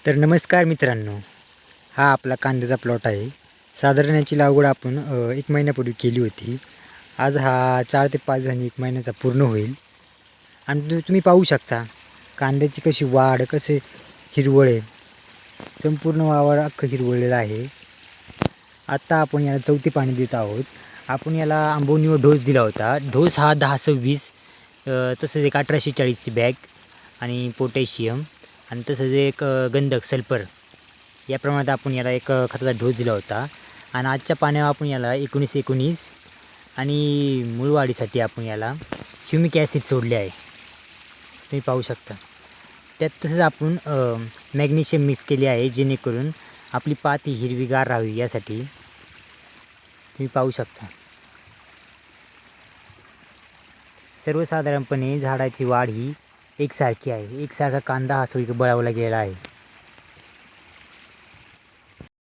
तर नमस्कार मित्रांनो, हा आपला कांद्याचा प्लॉट आहे. साधारण याची लागवड आपण 1 महिन्यापूर्वी केली होती. आज हा 4 ते 5 दिवसांनी 1 महिन्याचा पूर्ण होईल. आणि तुम्ही पाहू शकता कांद्याची कशी वाढ, कसे हिरवळ आहे. संपूर्ण वावर अख्खं हिरवळलेलं आहे. आत्ता आपण याला चौथी पाणी देत आहोत. आपण याला आंबोनी डोस दिला होता. डोस हा 10-26 तसंच एक 1840ची बॅग आणि पोटॅशियम आणि तसंच एक गंधक सल्फर या प्रमाणात आपण याला एक खताचा डोस दिला होता. आणि आजच्या पाण्यावर आपण याला 19-19 आणि मूळवाढीसाठी आपण याला ह्युमिक ॲसिड सोडले आहे. तुम्ही पाहू शकता. त्यात तसंच आपण मॅग्नेशियम मिक्स केले आहे, जेणेकरून आपली पात ही हिरवीगार राहावी यासाठी. तुम्ही पाहू शकता. सर्वसाधारणपणे झाडाची वाढ ही एकसारखी आहे. एकसारखा कांदा हा सगळीकडे बळावला गेला आहे.